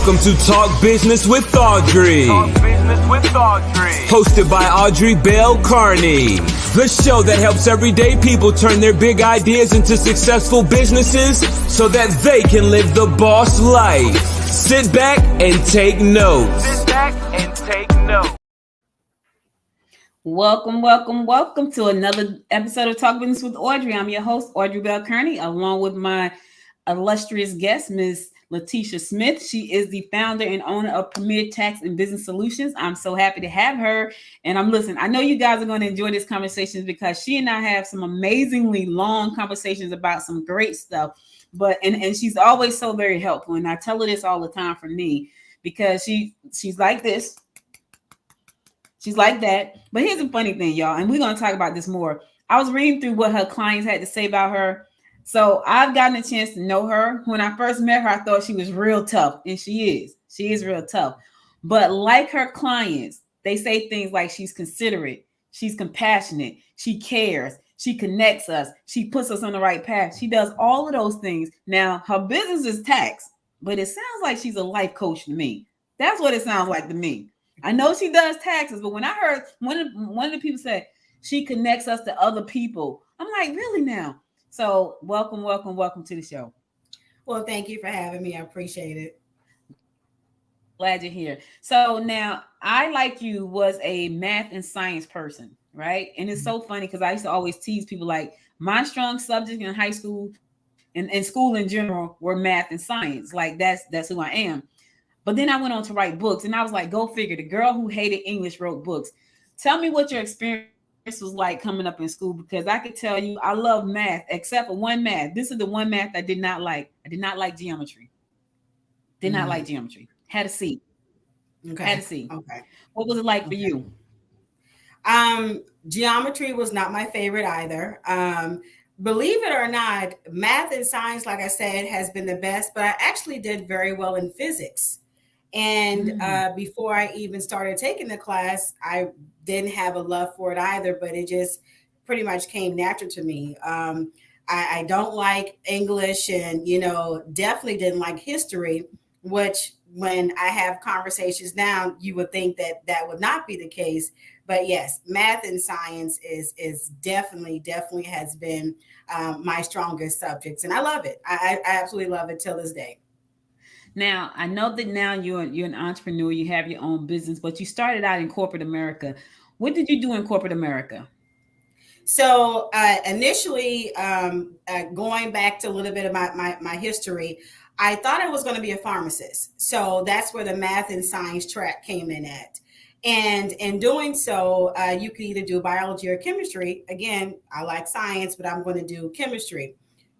Welcome to Talk Business with Audrey. Hosted by Audrey Bell Carney. The show that helps everyday people turn their big ideas into successful businesses so that they can live the boss life. Sit back and take notes. Welcome to another episode of Talk Business with Audrey. I'm your host, Audrey Bell Kearney, along with my illustrious guest, Ms. Latesha Smith. She is the founder and owner of Premier Tax and Business Solutions. I'm so happy to have her. And I know you guys are going to enjoy this conversation because she and I have some amazingly long conversations about some great stuff. But she's always so very helpful. And I tell her this all the time for me because she's like this. She's like that. But here's the funny thing, y'all, and we're going to talk about this more. I was reading through what her clients had to say about her. So I've gotten a chance to know her. When I first met her, I thought she was real tough, and she is. She is real tough. But like her clients, they say things like she's considerate, she's compassionate, she cares, she connects us, she puts us on the right path. She does all of those things. Now, her business is tax, but it sounds like she's a life coach to me. That's what it sounds like to me. I know she does taxes, but when I heard one of the people say she connects us to other people, I'm like, really now? So welcome to the show. Well, thank you for having me. I appreciate it. Glad you're here. So now I, like you, was a math and science person, right? And it's so funny because I used to always tease people like my strong subject in high school and school in general were math and science. Like that's who I am. But then I went on to write books and I was like, go figure, the girl who hated English wrote books. Tell me what your experience was like coming up in school, because I could tell you I love math except for one math. This is the one math I did not like. I did not like geometry. Not like geometry. Had a C. Okay. Had a C. Okay. What was it like for you? Geometry was not my favorite either. Believe it or not, math and science, like I said, has been the best, but I actually did very well in physics. And before I even started taking the class, I didn't have a love for it either, but it just pretty much came natural to me. I don't like English and, definitely didn't like history, which when I have conversations now, you would think that would not be the case. But yes, math and science is definitely has been my strongest subjects. And I love it. I absolutely love it till this day. Now, I know that now you're an entrepreneur, you have your own business, but you started out in corporate America. What did you do in corporate America? So initially, going back to a little bit of my history, I thought I was going to be a pharmacist. So that's where the math and science track came in at. And in doing so, you could either do biology or chemistry. Again, I like science, but I'm going to do chemistry.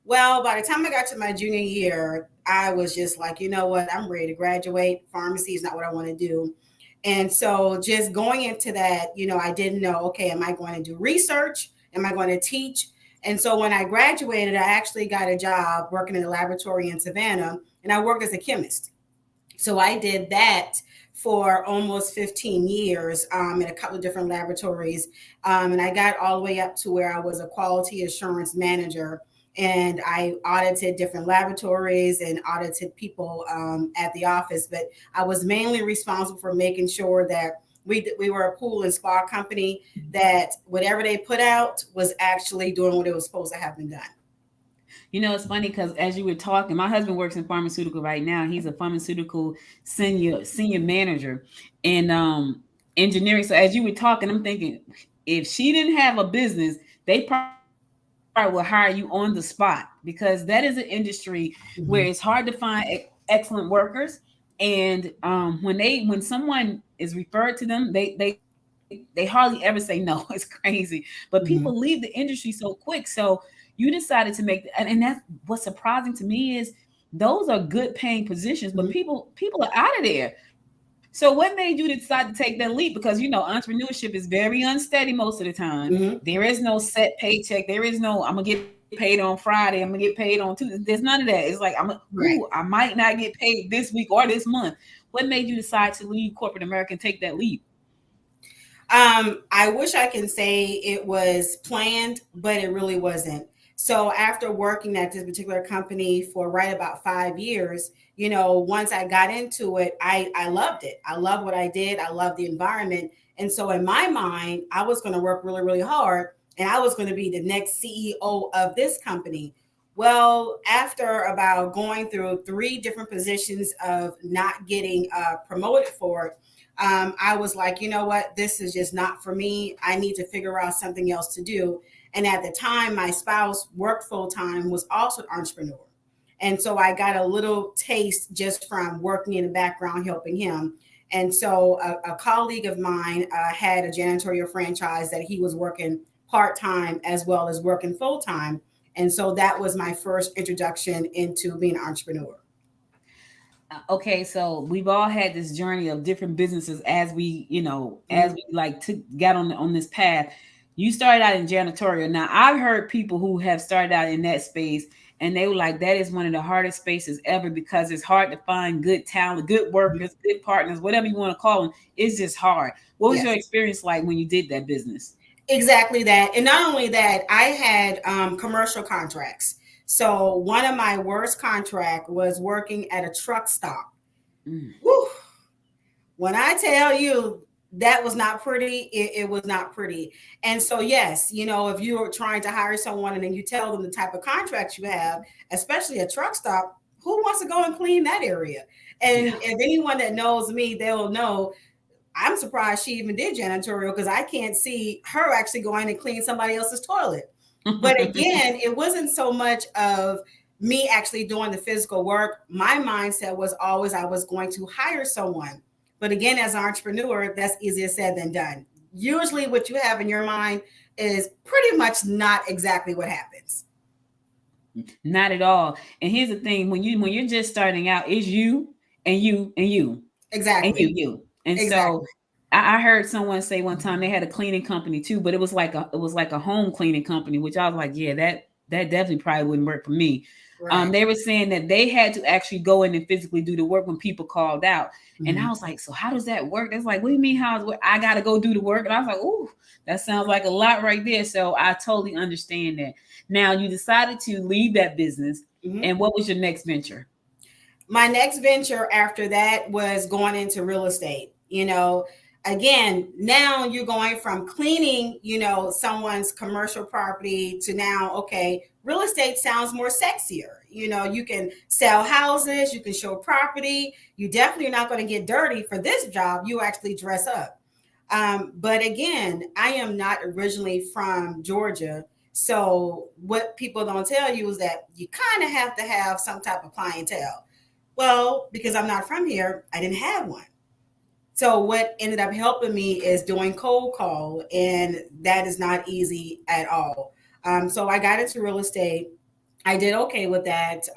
Well, by the time I got to my junior year, I was just like, you know what, I'm ready to graduate. Pharmacy is not what I want to do. And so just going into that, I didn't know, okay, am I going to do research? Am I going to teach? And so when I graduated, I actually got a job working in a laboratory in Savannah, and I worked as a chemist. So I did that for almost 15 years in a couple of different laboratories. And I got all the way up to where I was a quality assurance manager. And I audited different laboratories and audited people at the office. But I was mainly responsible for making sure that we were a pool and spa company, that whatever they put out was actually doing what it was supposed to have been done. It's funny because as you were talking, my husband works in pharmaceutical right now. He's a pharmaceutical senior manager in engineering. So as you were talking, I'm thinking, if she didn't have a business, they probably will hire you on the spot, because that is an industry where it's hard to find excellent workers. And when someone is referred to them, they hardly ever say no. It's crazy, but people leave the industry so quick. So you decided to make, and that's what's surprising to me is those are good paying positions, but people are out of there. So what made you decide to take that leap? Because, entrepreneurship is very unsteady most of the time. There is no set paycheck. There is no, I'm going to get paid on Friday. I'm going to get paid on Tuesday. There's none of that. It's like, I might not get paid this week or this month. What made you decide to leave corporate America and take that leap? I wish I can say it was planned, but it really wasn't. So after working at this particular company for right about 5 years, once I got into it, I loved it. I loved what I did. I loved the environment. And so in my mind, I was going to work really, really hard and I was going to be the next CEO of this company. Well, after about going through 3 different positions of not getting promoted for it, I was like, you know what? This is just not for me. I need to figure out something else to do. And at the time, my spouse worked full time, was also an entrepreneur. And so I got a little taste just from working in the background, helping him. And so a colleague of mine had a janitorial franchise that he was working part time as well as working full time. And so that was my first introduction into being an entrepreneur. Okay, so we've all had this journey of different businesses as we, as we like got on this path. You started out in janitorial. Now I've heard people who have started out in that space and they were like, that is one of the hardest spaces ever because it's hard to find good talent, good workers, good partners, whatever you want to call them. It's just hard. What was Yes. your experience like when you did that business? Exactly that. And not only that, I had commercial contracts. So one of my worst contract was working at a truck stop. Whew. When I tell you that was not pretty, it was not pretty. And so, yes, if you're trying to hire someone and then you tell them the type of contracts you have, especially a truck stop, who wants to go and clean that area? And if anyone that knows me, they'll know I'm surprised she even did janitorial because I can't see her actually going and clean somebody else's toilet. But again, it wasn't so much of me actually doing the physical work. My mindset was always I was going to hire someone. But again, as an entrepreneur, that's easier said than done. Usually what you have in your mind is pretty much not exactly what happens. Not at all. And here's the thing, when you're just starting out, it's you and you and you. Exactly. And you. And exactly. So I heard someone say one time they had a cleaning company too, but it was like a home cleaning company, which I was like, yeah, that definitely probably wouldn't work for me. Right. They were saying that they had to actually go in and physically do the work when people called out. And I was like, so how does that work? It's like, what do you mean how's work? I got to go do the work. And I was like, ooh, that sounds like a lot right there. So I totally understand that. Now you decided to leave that business. And what was your next venture? My next venture after that was going into real estate. Again, now you're going from cleaning, someone's commercial property to now, okay, real estate sounds more sexier. You can sell houses, you can show property. You definitely are not going to get dirty for this job. You actually dress up. But again, I am not originally from Georgia. So what people don't tell you is that you kind of have to have some type of clientele. Well, because I'm not from here, I didn't have one. So what ended up helping me is doing cold call, and that is not easy at all. So I got into real estate. I did okay with that,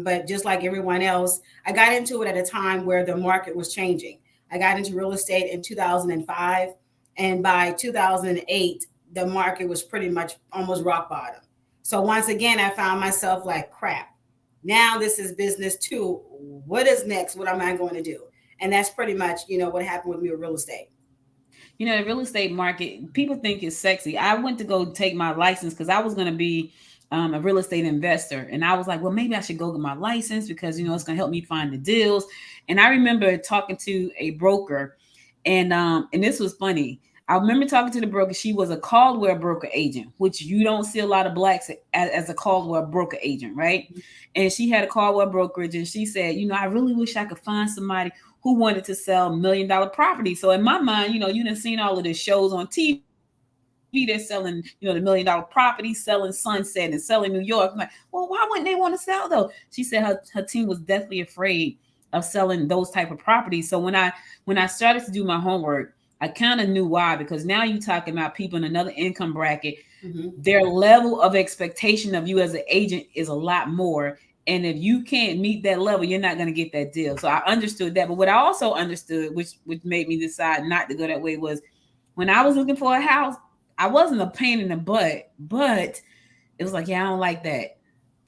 but just like everyone else, I got into it at a time where the market was changing. I got into real estate in 2005, and by 2008, the market was pretty much almost rock bottom. So once again, I found myself like, crap. Now this is business too. What is next? What am I going to do? And that's pretty much, what happened with me with real estate. The real estate market, people think it's sexy. I went to go take my license because I was going to be a real estate investor. And I was like, well, maybe I should go get my license because, it's going to help me find the deals. And I remember talking to a broker and this was funny. I remember talking to the broker. She was a Caldwell broker agent, which you don't see a lot of blacks as a Caldwell broker agent, right? And she had a Caldwell brokerage and she said, I really wish I could find somebody who wanted to sell $1 million property. So in my mind, you done seen all of the shows on TV. They're selling, the $1 million property, selling Sunset and selling New York. I'm like, well, why wouldn't they want to sell though? She said her team was definitely afraid of selling those type of properties. So when I started to do my homework, I kind of knew why, because now you're talking about people in another income bracket. Their level of expectation of you as an agent is a lot more. And if you can't meet that level, you're not going to get that deal. So I understood that. But what I also understood, which made me decide not to go that way, was when I was looking for a house, I wasn't a pain in the butt, but it was like, yeah, I don't like that.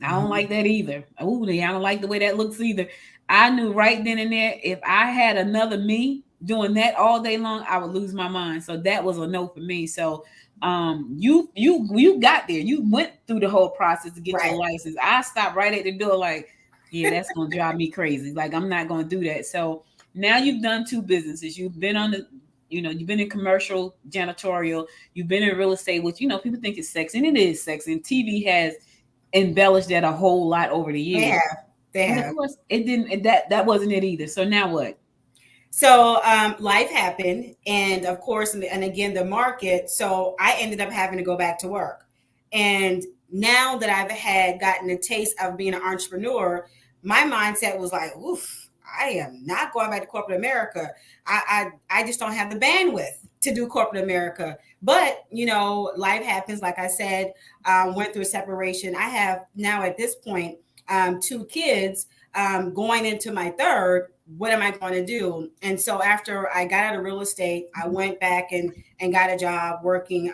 I don't like that either. Oh, I don't like the way that looks either. I knew right then and there, if I had another me doing that all day long, I would lose my mind. So that was a no for me. So you got there. You went through the whole process to get your Right. license. I stopped right at the door, like, yeah, that's gonna drive me crazy. Like, I'm not gonna do that. So now you've done 2 businesses. You've been on the, you've been in commercial janitorial, you've been in real estate, which people think is sexy, and it is sexy. And TV has embellished that a whole lot over the They years. have. They And of have. course, it didn't. That wasn't it either. So now what? So life happened, and of course, and again, the market. So I ended up having to go back to work. And now that I've had gotten a taste of being an entrepreneur, my mindset was like, "Oof, I am not going back to corporate America. I just don't have the bandwidth to do corporate America." But life happens. Like I said, went through a separation. I have now at this point 2 kids, going into my third. What am I going to do? And so after I got out of real estate, I went back and got a job working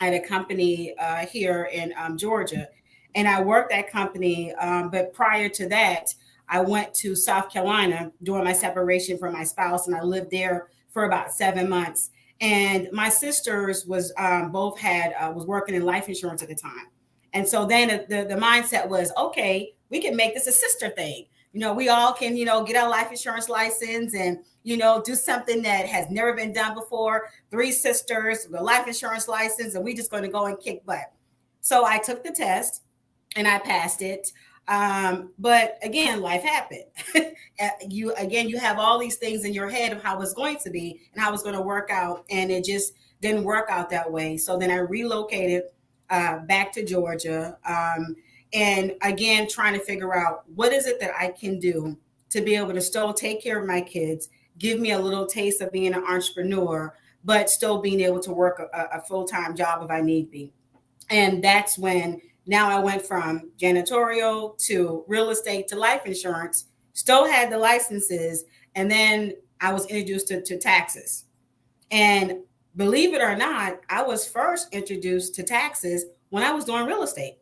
at a company here in Georgia. And I worked that company. But prior to that, I went to South Carolina during my separation from my spouse, and I lived there for about 7 months. And my sisters was both was working in life insurance at the time. And so then the mindset was, okay, we can make this a sister thing. We all can, get our life insurance license and, do something that has never been done before. 3 sisters with a life insurance license, and we just going to go and kick butt. So I took the test and I passed it. But again, life happened. You have all these things in your head of how it's going to be and how it's going to work out. And it just didn't work out that way. So then I relocated back to Georgia. And again, trying to figure out what is it that I can do to be able to still take care of my kids, give me a little taste of being an entrepreneur, but still being able to work a full-time job if I need be. And that's when now I went from janitorial to real estate to life insurance, still had the licenses, and then I was introduced to taxes. And believe it or not, I was first introduced to taxes when I was doing real estate.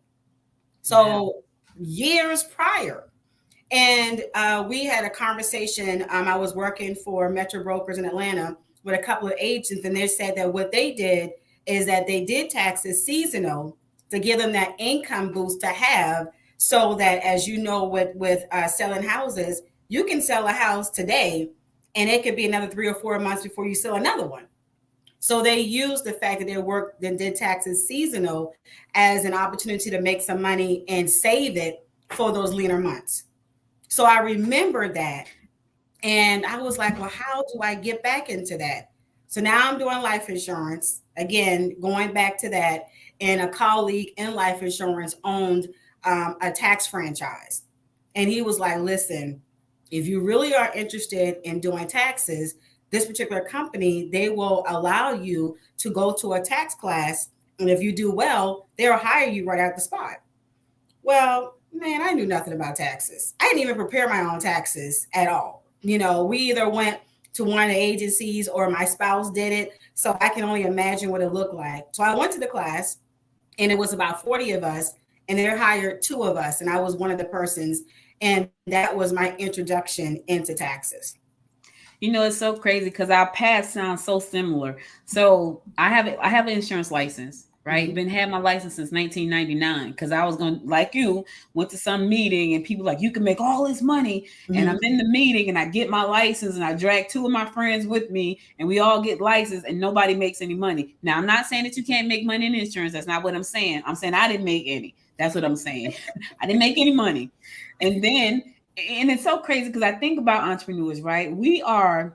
So years prior. And we had a conversation. I was working for Metro Brokers in Atlanta with a couple of agents, and they said that what they did is that they did taxes seasonal to give them that income boost to have, so that, as you know, with selling houses, you can sell a house today, and it could be another 3 or 4 months before you sell another one. So they used the fact that they worked and did taxes seasonal as an opportunity to make some money and save it for those leaner months. So I remember that. And I was like, well, how do I get back into that? So now I'm doing life insurance. Again, going back to that. And a colleague in life insurance owned a tax franchise. And he was like, listen, if you really are interested in doing taxes, this particular company, they will allow you to go to a tax class. And if you do well, they'll hire you right out the spot. Well, man, I knew nothing about taxes. I didn't even prepare my own taxes at all. We either went to one of the agencies or my spouse did it. So I can only imagine what it looked like. So I went to the class, and it was about 40 of us, and they hired 2 of us. And I was one of the persons. And that was my introduction into taxes. It's so crazy because our paths sound so similar. So I have an insurance license, right? Mm-hmm. Been had my license since 1999 because I was going, like you, went to some meeting and people like, you can make all this money. Mm-hmm. And I'm in the meeting and I get my license and I drag 2 of my friends with me and we all get licensed and nobody makes any money. Now, I'm not saying that you can't make money in insurance. That's not what I'm saying. I'm saying I didn't make any. That's what I'm saying. I didn't make any money. And it's so crazy because I think about entrepreneurs, right? When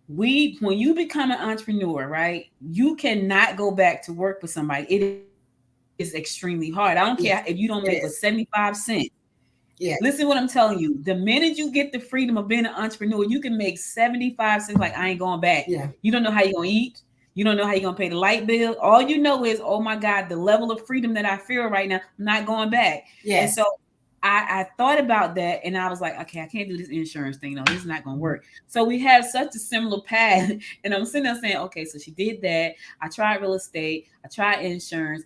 you become an entrepreneur, right, you cannot go back to work for somebody. It is extremely hard. I don't care if you don't make but 75 cents. Yeah. Listen to what I'm telling you. The minute you get the freedom of being an entrepreneur, you can make 75 cents like I ain't going back. Yeah. You don't know how you're going to eat. You don't know how you're going to pay the light bill. All you know is, oh my God, the level of freedom that I feel right now, I'm not going back. Yeah. And so I thought about that and I was like, okay, I can't do this insurance thing. No, this is not going to work. So we have such a similar path. And I'm sitting there saying, okay, so she did that. I tried real estate. I tried insurance.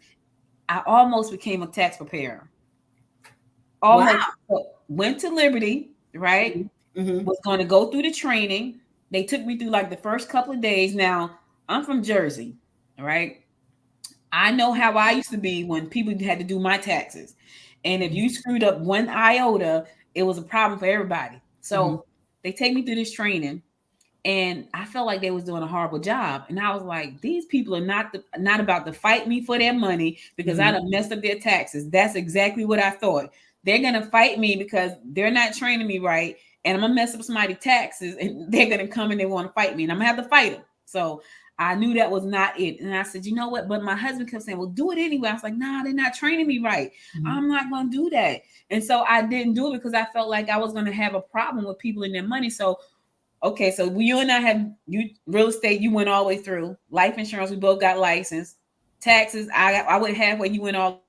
I almost became a tax preparer. Almost. Wow. Went to Liberty, right? Mm-hmm. Was going to go through the training. They took me through like the first couple of days. Now, I'm from Jersey. All right. I know how I used to be when people had to do my taxes. And if you screwed up one iota, it was a problem for everybody. Mhm. So they take me through this training and I felt like they was doing a horrible job. And I was like, these people are not about to fight me for their money because I Mhm. done messed up their taxes. That's exactly what I thought. They're gonna fight me because they're not training me right, and I'm gonna mess up somebody's taxes, and they're gonna come and they want to fight me, and I'm gonna have to fight them. So I knew that was not it, and I said, you know what? But my husband kept saying, "Well, do it anyway." I was like, "Nah, they're not training me right. Mhm. I'm not gonna do that." And so I didn't do it because I felt like I was gonna have a problem with people and their money. So okay, so you and I have you real estate. You went all the way through life insurance. We both got licensed. Taxes. I went halfway. You went all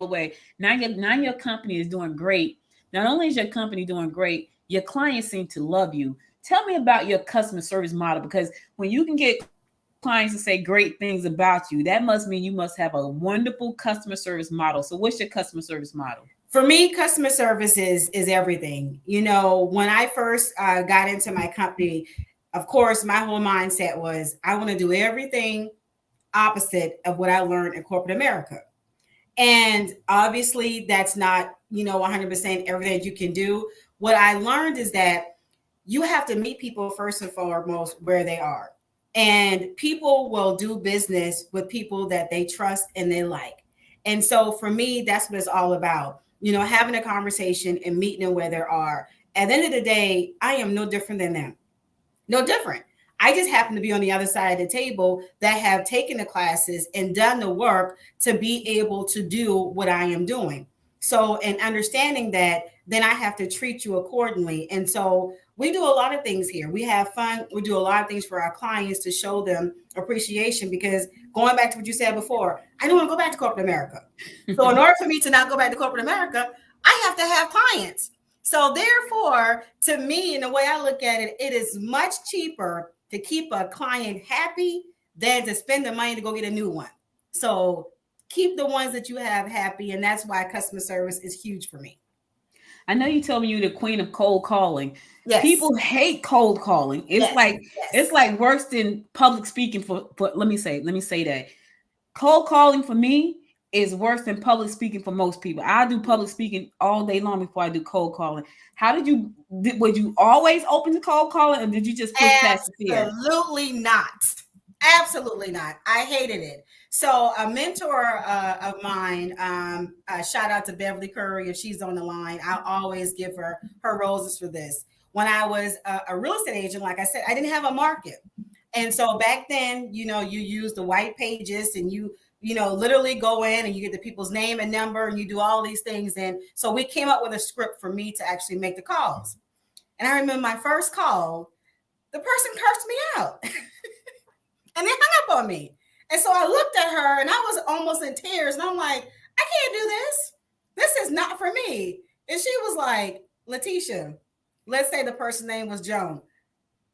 the way. Now your company is doing great. Not only is your company doing great, your clients seem to love you. Tell me about your customer service model because when you can get clients to say great things about you, that must mean you must have a wonderful customer service model. So what's your customer service model? For me, customer service is everything. You know, when I first got into my company, of course, my whole mindset was I want to do everything opposite of what I learned in corporate America. And obviously, that's not, 100% everything you can do. What I learned is that you have to meet people first and foremost where they are. And people will do business with people that they trust and they like. And so for me, that's what it's all about. Having a conversation and meeting them where they are. At the end of the day, I am no different than them. No different. I just happen to be on the other side of the table that have taken the classes and done the work to be able to do what I am doing. So, in understanding that, then I have to treat you accordingly. And so, we do a lot of things here. We have fun. We do a lot of things for our clients to show them appreciation because going back to what you said before, I don't want to go back to corporate America. So, in order for me to not go back to corporate America, I have to have clients. So therefore, to me, and the way I look at it, it is much cheaper to keep a client happy than to spend the money to go get a new one. So keep the ones that you have happy, and that's why customer service is huge for me. I know you told me you're the queen of cold calling. Yes, People hate cold calling. It's yes, like it's yes. like worse than public speaking for let me say that. Cold calling for me is worse than public speaking for most people. I do public speaking all day long before I do cold calling. How did you Would you always open to cold calling or did you just push past the fear? Absolutely not. Absolutely not. I hated it. So a mentor of mine, shout out to Beverly Curry if she's on the line. I always give her roses for this. When I was a real estate agent, like I said, I didn't have a market, and so back then, you use the white pages and you literally go in and you get the people's name and number and you do all these things. And so we came up with a script for me to actually make the calls. And I remember my first call, the person cursed me out and they hung up on me. And so I looked at her and I was almost in tears. And I'm like, I can't do this. This is not for me. And she was like, Latesha, let's say the person's name was Joan.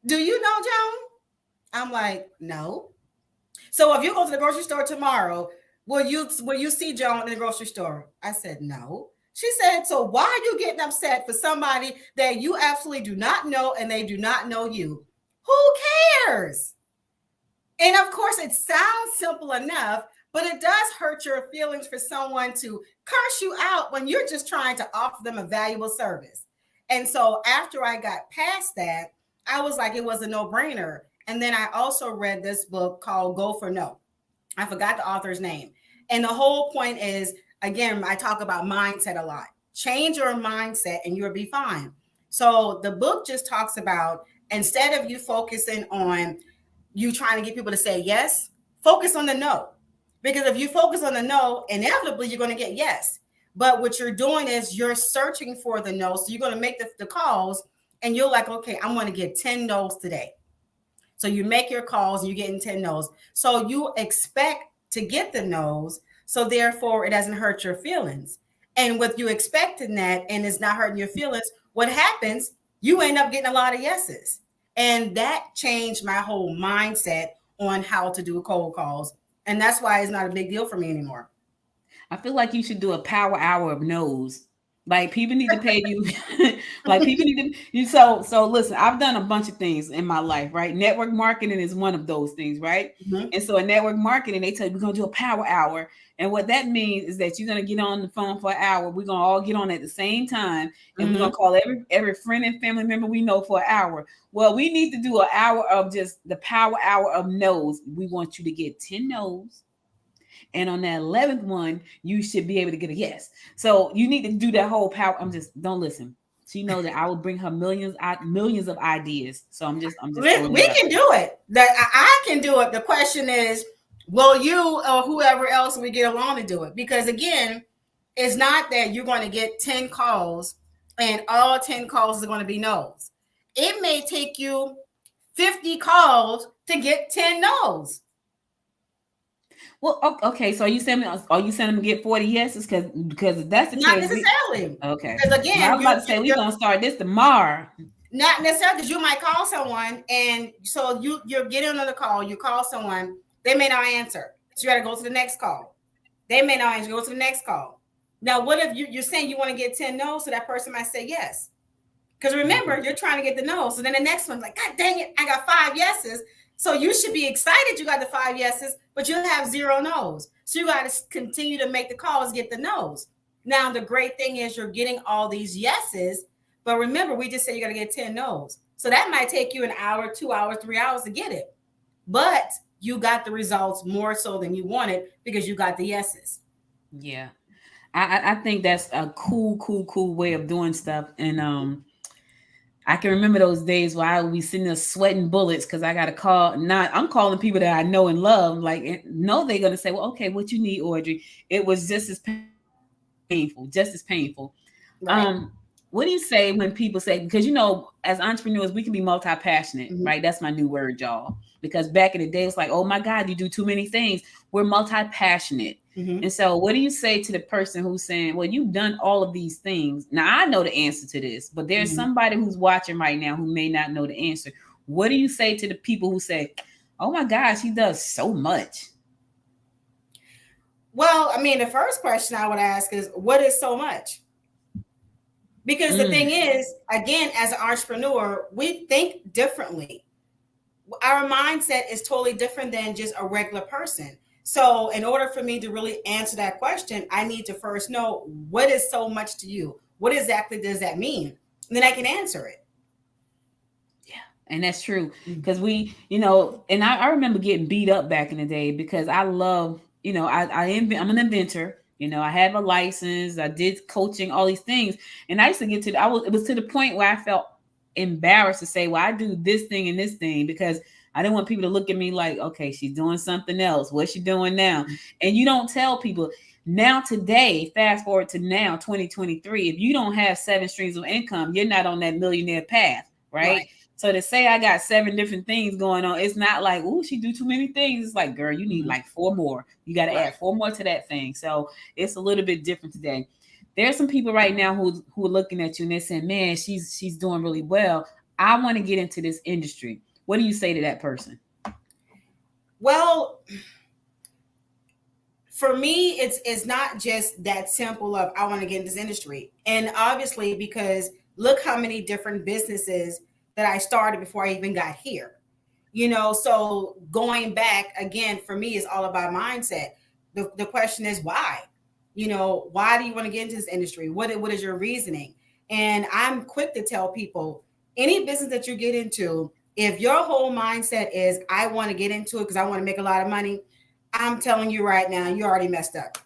Do you know Joan? I'm like, no. So if you go to the grocery store tomorrow, will you see Joan in the grocery store? I said, no. She said, so why are you getting upset for somebody that you absolutely do not know and they do not know you? Who cares? And of course, it sounds simple enough, but it does hurt your feelings for someone to curse you out when you're just trying to offer them a valuable service. And so after I got past that, I was like, it was a no brainer. And then I also read this book called Go for No. I forgot the author's name. And the whole point is, again, I talk about mindset a lot. Change your mindset and you'll be fine. So the book just talks about instead of you focusing on you trying to get people to say yes, focus on the no. Because if you focus on the no, inevitably you're going to get yes. But what you're doing is you're searching for the no. So you're going to make the calls and you're like, okay, I'm going to get 10 no's today. So you make your calls and you're getting 10 no's. So you expect to get the no's. So therefore it doesn't hurt your feelings. And with you expecting that and it's not hurting your feelings, what happens? You end up getting a lot of yeses. And that changed my whole mindset on how to do cold calls. And that's why it's not a big deal for me anymore. I feel like you should do a power hour of no's. Like people need to pay you. Like people need to you. So listen, I've done a bunch of things in my life, right? Network marketing is one of those things, right? Mhm. And so in network marketing, they tell you we're gonna do a power hour. And what that means is that you're gonna get on the phone for an hour. We're gonna all get on at the same time, and we're gonna Mhm. call every friend and family member we know for an hour. Well, we need to do an hour of just the power hour of no's. We want you to get 10 no's, and on that 11th one, you should be able to get a yes. So you need to do that whole power. I'm just don't listen. She knows that I will bring her millions of ideas. So I'm just throwing We that out can there. do it. I can do it. The question is, will you or whoever else we get along to do it? Because again, it's not that you're going to get 10 calls and all 10 calls are going to be no's. It may take you 50 calls to get 10 no's. Well, okay. So are you saying them to get 40 yeses? Because if that's the Not case, we necessarily. okay. Because I again, was about to say we're gonna start this tomorrow. not necessarily because you might call someone and so you're getting another call, you call someone, they may not answer. So you got to go to the next call. They may not answer, go to the next call. Now, what if you're saying you want to get 10 no's, so that person might say yes? Because remember, you're trying to get the no. So then the next one's like, God dang it, I got 5 yeses. So you should be excited you got the 5 yeses, but you have 0 no's. So you got to continue to make the calls, get the no's. Now, the great thing is you're getting all these yeses, but remember, we just said you got to get 10 no's. So that might take you an hour, 2 hours, 3 hours to get it. But you got the results more so than you wanted because you got the yeses. Yeah. I think that's a cool way of doing stuff. And I can remember those days where I would be sitting there sweating bullets because I got a call. Not I'm calling people that I know and love. Like, no, they're gonna say, "Well, okay, what you need, Audrey?" It was just as painful, just as painful. Right. Um, what do you say when people say, because as entrepreneurs, we can be multi-passionate, Mm-hmm. right? That's my new word, y'all. Because back in the day, it's like, oh my God, you do too many things. We're multi-passionate. Mm-hmm. And so what do you say to the person who's saying, well, you've done all of these things? Now I know the answer to this, but there's Mm-hmm. somebody who's watching right now who may not know the answer. What do you say to the people who say, oh my gosh, he does so much? Well, I mean, the first question I would ask is, what is so much? Because the Mm, thing is, again, as an entrepreneur, we think differently. Our mindset is totally different than just a regular person. So, in order for me to really answer that question, I need to first know what is so much to you? What exactly does that mean? And then I can answer it. and that's true because I remember getting beat up back in the day because I love, I'm an inventor. I have a license. I did coaching, all these things, and I used to get to. It was to the point where I felt embarrassed to say, "Well, I do this thing and this thing," because I didn't want people to look at me like, "Okay, she's doing something else. What's she doing now?" And you don't tell people. Now today, fast forward to now, 2023. If you don't have 7 streams of income, you're not on that millionaire path, right? Right. So to say I got 7 different things going on, it's not like, oh, she do too many things. It's like, girl, you need Mm-hmm. like 4 more. You got to Right. add 4 more to that thing. So it's a little bit different today. There's some people right now who are looking at you and they're saying, man, she's doing really well. I want to get into this industry. What do you say to that person? Well, for me, it's not just that simple of I want to get in this industry. And obviously, because look how many different businesses that I started before I even got here. So going back again for me is all about mindset. The question is why? Why do you want to get into this industry? What is your reasoning? And I'm quick to tell people any business that you get into, if your whole mindset is I want to get into it because I want to make a lot of money, I'm telling you right now, you already messed up.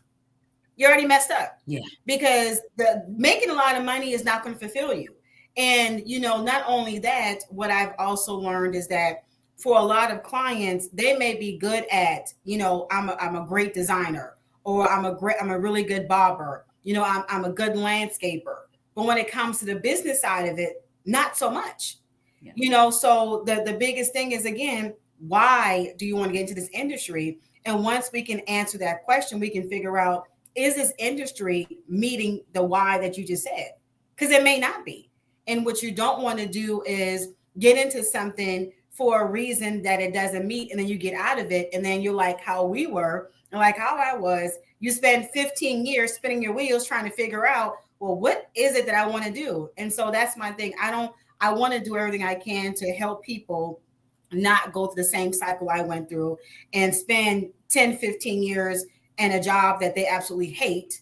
You already messed up Yeah. because the making a lot of money is not going to fulfill you. And not only that, what I've also learned is that for a lot of clients, they may be good at, I'm a great designer, or I'm a really good barber, I'm a good landscaper. But when it comes to the business side of it, not so much. Yeah. So the biggest thing is, again, why do you want to get into this industry? And once we can answer that question, we can figure out, is this industry meeting the why that you just said? Because it may not be. And what you don't want to do is get into something for a reason that it doesn't meet, and then you get out of it, and then you're like how we were, and like how I was. You spend 15 years spinning your wheels trying to figure out well, what is it that I want to do? And so that's my thing. I want to do everything I can to help people not go through the same cycle I went through and spend 10, 15 years in a job that they absolutely hate.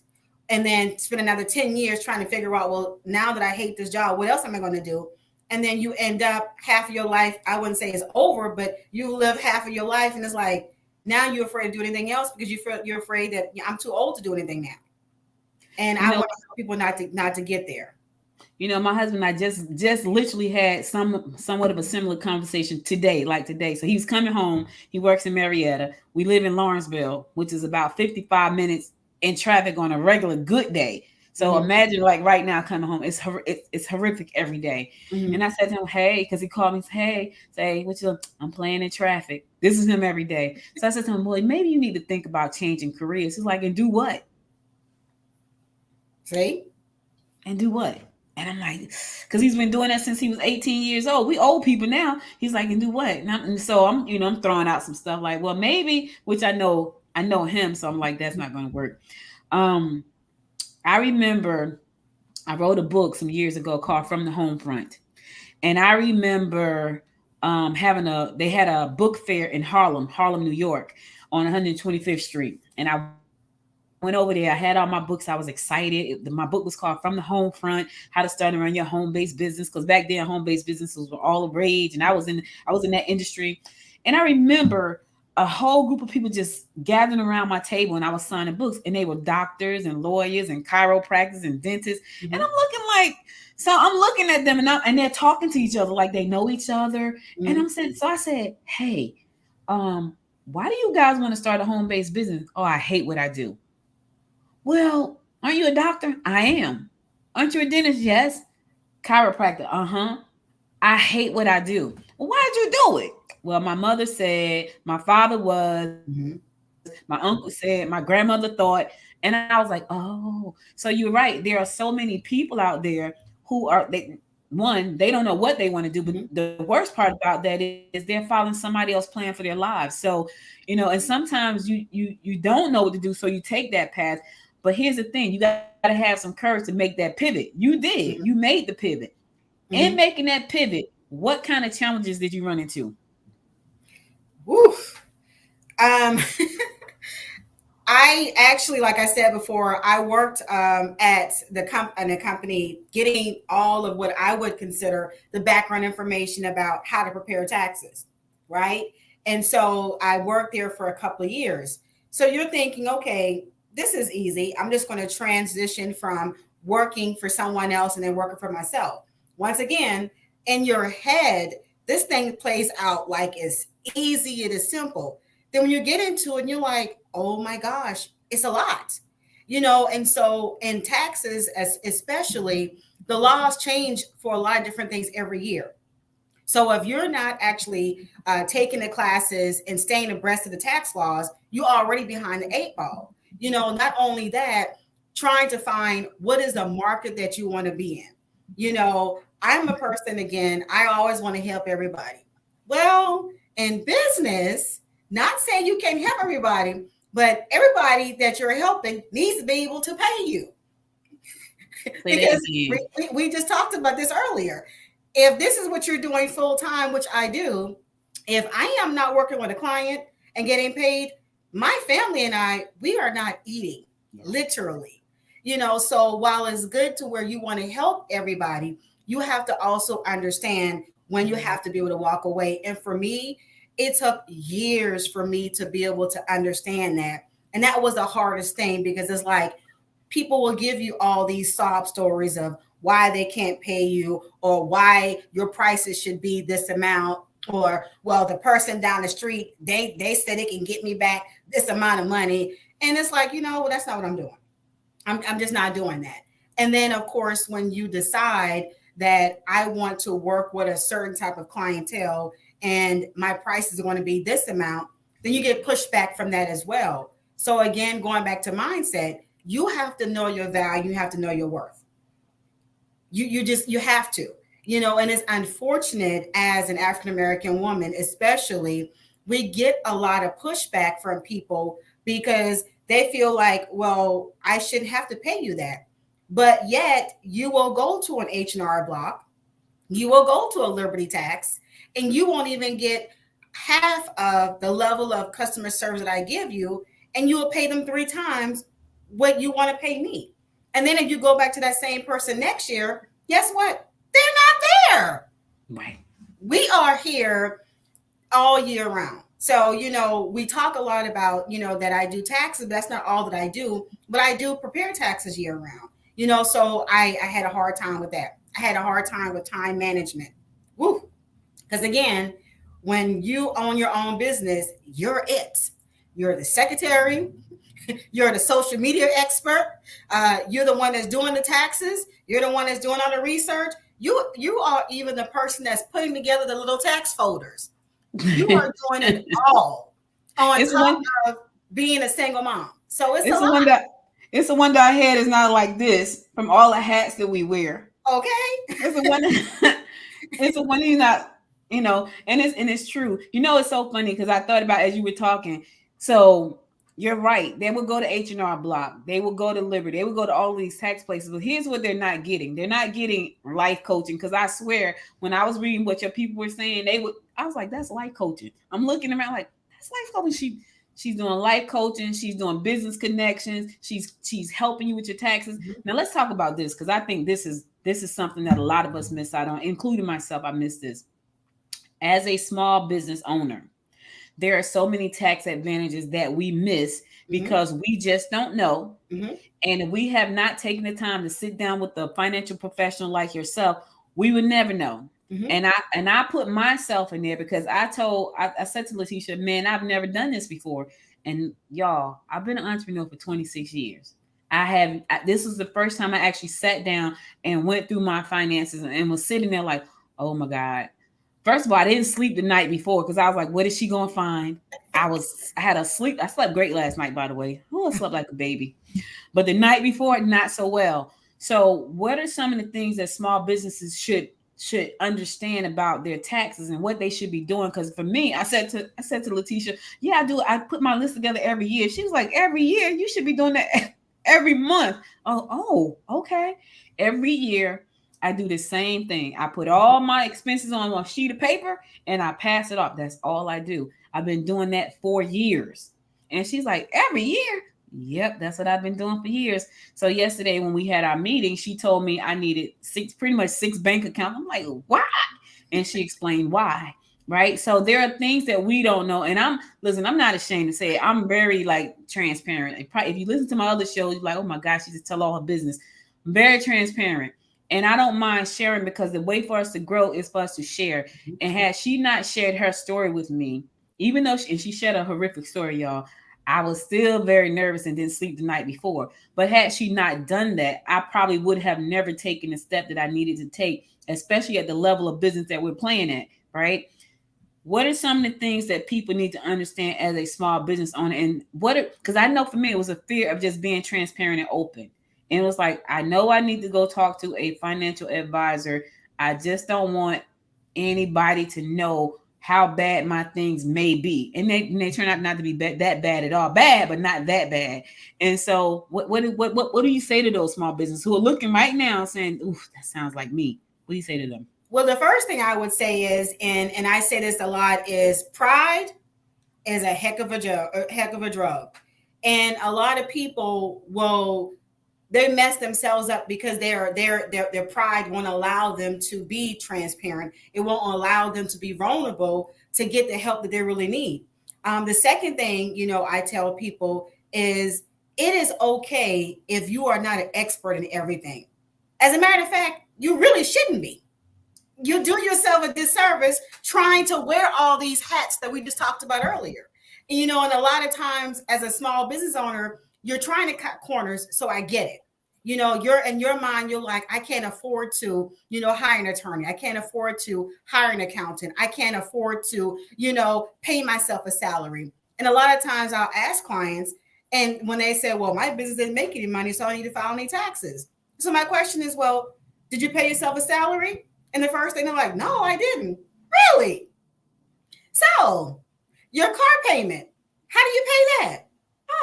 And then spend another 10 years trying to figure out, well, now that I hate this job, what else am I going to do? And then you end up half of your life, I wouldn't say it's over, but you live half of your life. And it's like, now you're afraid to do anything else because you're afraid that I'm too old to do anything now. And I want people not to get there. You know, my husband and I just literally had somewhat of a similar conversation today, like today. So he was coming home. He works in Marietta. We live in Lawrenceville, which is about 55 minutes in traffic on a regular good day. So imagine like right now coming home, it's horrific every day. And I said to him, hey, because he called me, hey, say, I'm playing in traffic. This is him every day. So I said to him, boy, maybe you need to think about changing careers. He's like, and do what? See? And do what? And I'm like, because he's been doing that since he was 18 years old. We old people now. He's like, and do what? And so I'm throwing out some stuff like, well, maybe, which I know him. So I'm like, that's not going to work. I remember I wrote a book some years ago called From the Home Front. And I remember they had a book fair in Harlem, New York on 125th Street. And I went over there. I had all my books. I was excited. My book was called From the Home Front: How to Start and Run Your Home-Based Business. Because back then, home-based businesses were all the rage, and I was in that industry. And I remember a whole group of people just gathering around my table, and I was signing books. And they were doctors and lawyers and chiropractors and dentists. And I'm looking at them, and they're talking to each other like they know each other. And I said, hey, why do you guys want to start a home-based business? Oh, I hate what I do. Well, aren't you a doctor? I am. Aren't you a dentist? Yes. Chiropractor? Uh-huh. I hate what I do. Well, why did you do it? Well, my mother said, my father was, my uncle said, my grandmother thought, and I was like, oh, so you're right. There are so many people out there who they don't know what they want to do, but the worst part about that is they're following somebody else's plan for their lives. So, and sometimes you don't know what to do, so you take that path. But here's the thing, you got to have some courage to make that pivot. You did. You made the pivot. In making that pivot, what kind of challenges did you run into? Woof. I actually, like I said before, I worked at the company getting all of what I would consider the background information about how to prepare taxes, right? And so I worked there for a couple of years. So you're thinking, okay, this is easy. I'm just going to transition from working for someone else and then working for myself. Once again, in your head, this thing plays out like it's easy, it is simple. Then when you get into it and you're like, oh my gosh, it's a lot, and so in taxes, especially, the laws change for a lot of different things every year. So if you're not actually taking the classes and staying abreast of the tax laws, you're already behind the 8 ball. Not only that, trying to find what is the market that you want to be in. I'm a person, again, I always want to help everybody. Well, in business, not saying you can't help everybody, but everybody that you're helping needs to be able to pay you. Because we just talked about this earlier. If this is what you're doing full time, which I do, if I am not working with a client and getting paid, my family and we are not eating, literally. So while it's good to where you want to help everybody, you have to also understand when you have to be able to walk away. And for me, it took years for me to be able to understand that. And that was the hardest thing, because it's like people will give you all these sob stories of why they can't pay you, or why your prices should be this amount, or, well, the person down the street, they said they can get me back this amount of money. And it's like, well, that's not what I'm doing. I'm just not doing that. And then, of course, when you decide that I want to work with a certain type of clientele and my price is going to be this amount, then you get pushback from that as well. So again, going back to mindset, you have to know your value. You have to know your worth. You have to, and it's unfortunate as an African-American woman, especially, we get a lot of pushback from people because they feel like, well, I shouldn't have to pay you that. but yet you will go to an H&R Block, you will go to a Liberty Tax, and you won't even get half of the level of customer service that I give you, and you will pay them 3 times what you want to pay me. And then if you go back to that same person next year, guess what? They're not there. Right. We are here all year round. So, we talk a lot about, that I do taxes, but that's not all that I do, but I do prepare taxes year round, so I had a hard time with that. I had a hard time with time management. Woo. Because again, when you own your own business, you're it. You're the secretary. You're the social media expert. You're the one that's doing the taxes. You're the one that's doing all the research. You are even the person that's putting together the little tax folders. You are doing it all on top of being a single mom. So it's the one that our head is not like this from all the hats that we wear. Okay. It's the one. It's the one you're not, and it's true. It's so funny because I thought about as you were talking. So you're right. They will go to H&R Block. They will go to Liberty. They will go to all these tax places. But here's what they're not getting. They're not getting life coaching. Because I swear, when I was reading what your people were saying, I was like, that's life coaching. I'm looking around like, that's life coaching. She's doing life coaching. She's doing business connections. She's helping you with your taxes. Mm-hmm. Now let's talk about this because I think this is something that a lot of us miss out on, including myself. I missed this. As a small business owner, there are so many tax advantages that we miss because we just don't know. Mm-hmm. And we have not taken the time to sit down with a financial professional like yourself. We would never know. Mm-hmm. And I put myself in there because I said to Latesha, man, I've never done this before. And y'all, I've been an entrepreneur for 26 years. This was the first time I actually sat down and went through my finances and was sitting there like, oh my God. First of all, I didn't sleep the night before because I was like, what is she going to find? I slept great last night, by the way. Oh, I slept like a baby. But the night before, not so well. So what are some of the things that small businesses should understand about their taxes and what they should be doing? Because for me, I said to Latesha, yeah, I do. I put my list together every year. She was like, every year? You should be doing that every month. Oh, okay. Every year. I do the same thing. I put all my expenses on a sheet of paper and I pass it off. That's all I do. I've been doing that for years. And she's like, every year? Yep, that's what I've been doing for years. So yesterday when we had our meeting, she told me I needed pretty much six bank accounts. I'm like, why? And she explained why. Right. So there are things that we don't know. And I'm not ashamed to say it. I'm very transparent. If you listen to my other shows, you're like, oh my gosh, she just tell all her business. I'm very transparent. And I don't mind sharing because the way for us to grow is for us to share. And had she not shared her story with me, even though she shared a horrific story, y'all, I was still very nervous and didn't sleep the night before. But had she not done that, I probably would have never taken the step that I needed to take, especially at the level of business that we're playing at, right? What are some of the things that people need to understand as a small business owner? And because I know for me, it was a fear of just being transparent and open. And it was like, I know I need to go talk to a financial advisor. I just don't want anybody to know how bad my things may be. And they turn out not to be that bad at all. Bad, but not that bad. And so what do you say to those small businesses who are looking right now saying, ooh, that sounds like me? What do you say to them? Well, the first thing I would say is, and I say this a lot, is pride is a heck of a drug. And a lot of people they mess themselves up because their pride won't allow them to be transparent. It won't allow them to be vulnerable to get the help that they really need. The second thing, I tell people is it is okay if you are not an expert in everything. As a matter of fact, you really shouldn't be. You do yourself a disservice trying to wear all these hats that we just talked about earlier. And a lot of times as a small business owner, you're trying to cut corners. So I get it. You're in your mind, you're like, I can't afford to, hire an attorney. I can't afford to hire an accountant. I can't afford to, pay myself a salary. And a lot of times I'll ask clients, and when they say, well, my business didn't make any money, so I need to file any taxes. So my question is, well, did you pay yourself a salary? And the first thing they're like, no, I didn't. Really? So your car payment, how do you pay that?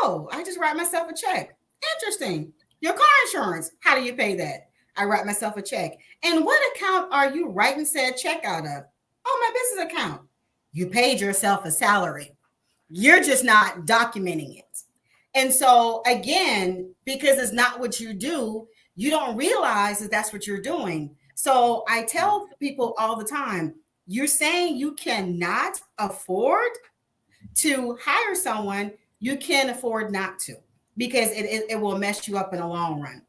Oh, I just write myself a check. Interesting. Your car insurance, how do you pay that? I write myself a check. And what account are you writing said check out of? Oh, my business account. You paid yourself a salary. You're just not documenting it. And so, again, because it's not what you do, you don't realize that that's what you're doing. So I tell people all the time, you're saying you cannot afford to hire someone, you can't afford not to, because it will mess you up in the long run.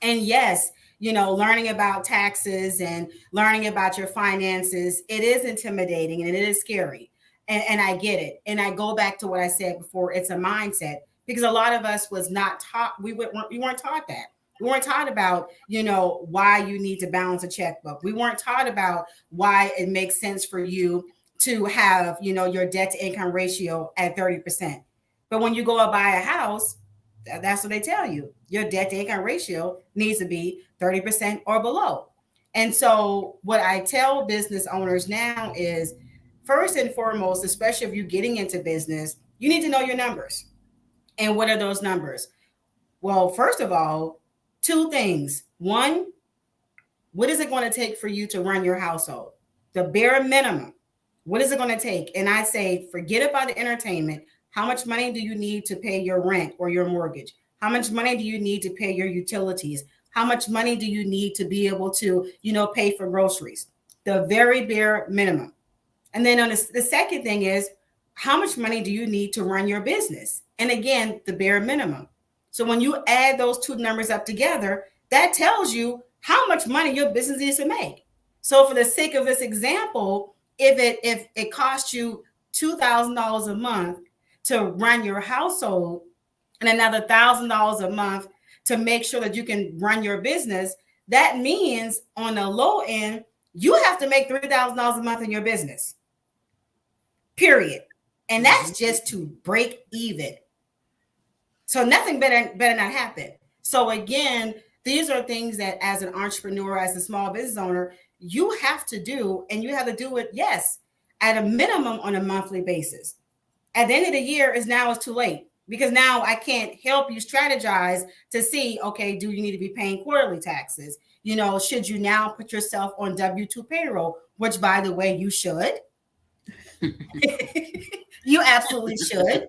And yes, learning about taxes and learning about your finances, it is intimidating and it is scary. And I get it. And I go back to what I said before, it's a mindset, because a lot of us was not taught, we weren't taught that. We weren't taught about, why you need to balance a checkbook. We weren't taught about why it makes sense for you to have, your debt to income ratio at 30%. But when you go and buy a house, that's what they tell you. Your debt to income ratio needs to be 30% or below. And so what I tell business owners now is, first and foremost, especially if you're getting into business, you need to know your numbers. And what are those numbers? Well, first of all, two things. One, what is it going to take for you to run your household? The bare minimum. What is it going to take? And I say, forget about the entertainment. How much money do you need to pay your rent or your mortgage? How much money do you need to pay your utilities? How much money do you need to be able to, pay for groceries? The very bare minimum. And then on the second thing is, how much money do you need to run your business? And again, the bare minimum. So when you add those two numbers up together, that tells you how much money your business needs to make. So for the sake of this example, if it costs you $2,000 a month to run your household and another $1,000 a month to make sure that you can run your business, that means on the low end, you have to make $3,000 a month in your business, period. And that's just to break even. So nothing better not happen. So again, these are things that as an entrepreneur, as a small business owner, you have to do, and you have to do it, yes, at a minimum on a monthly basis. At the end of the year, it's too late, because now I can't help you strategize to see, okay, do you need to be paying quarterly taxes? Should you now put yourself on W-2 payroll, which, by the way, you should. You absolutely should.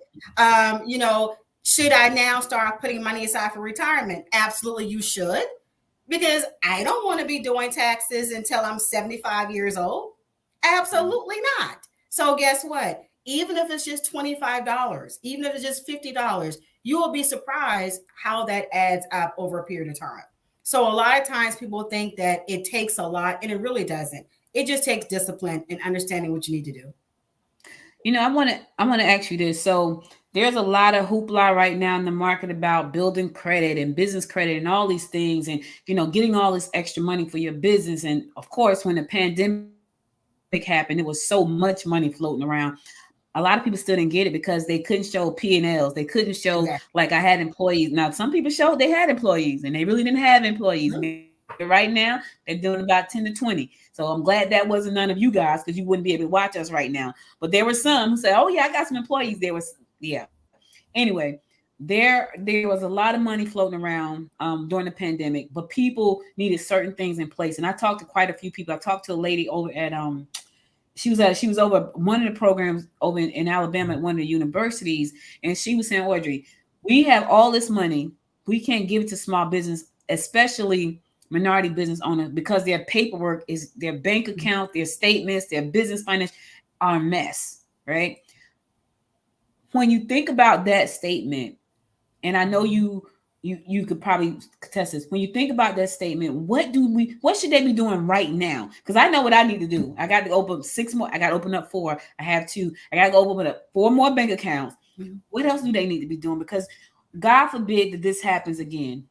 Should I now start putting money aside for retirement? Absolutely, you should. Because I don't want to be doing taxes until I'm 75 years old. Absolutely not. So guess what? Even if it's just $25, even if it's just $50, you will be surprised how that adds up over a period of time. So a lot of times people think that it takes a lot, and it really doesn't. It just takes discipline and understanding what you need to do. I want to ask you this. So there's a lot of hoopla right now in the market about building credit and business credit and all these things, and getting all this extra money for your business. And of course, when the pandemic happened, there was so much money floating around. A lot of people still didn't get it because they couldn't show P&Ls. They couldn't show, like, I had employees. Now, some people showed they had employees, and they really didn't have employees. Right now, they're doing about 10 to 20. So I'm glad that wasn't none of you guys, because you wouldn't be able to watch us right now. But there were some who said, oh, yeah, I got some employees. Anyway, there was a lot of money floating around during the pandemic, but people needed certain things in place. And I talked to quite a few people. I talked to a lady over at she was over one of the programs over in Alabama at one of the universities, and she was saying, Audrey, we have all this money, we can't give it to small business, especially minority business owners, because their paperwork is, their bank account, their statements, their business finance are a mess, right? When you think about that statement, and I know you could probably contest this. When you think about that statement, what should they be doing right now? Because I know what I need to do. I got to open 6 more. I got to open up 4. I have 2. I got to go open up 4 more bank accounts. What else do they need to be doing? Because God forbid that this happens again.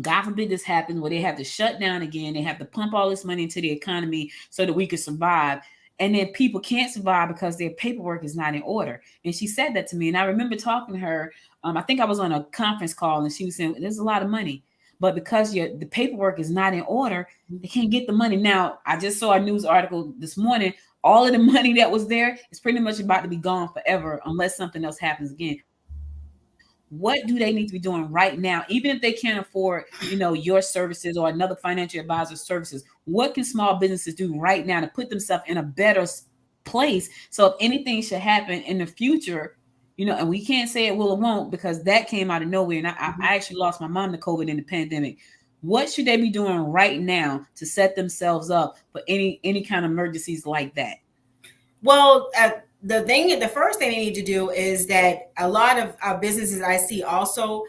God forbid this happens where they have to shut down again. They have to pump all this money into the economy so that we can survive. And then people can't survive because their paperwork is not in order. And she said that to me. And I remember talking to her. I think I was on a conference call, and she was saying, there's a lot of money, but because the paperwork is not in order, they can't get the money. Now, I just saw a news article this morning. All of the money that was there is pretty much about to be gone forever unless something else happens again. What do they need to be doing right now? Even if they can't afford, your services or another financial advisor's services, what can small businesses do right now to put themselves in a better place? So if anything should happen in the future, and we can't say it will or won't because that came out of nowhere. And I actually lost my mom to COVID in the pandemic. What should they be doing right now to set themselves up for any kind of emergencies like that? Well, the first thing they need to do is that a lot of businesses I see also,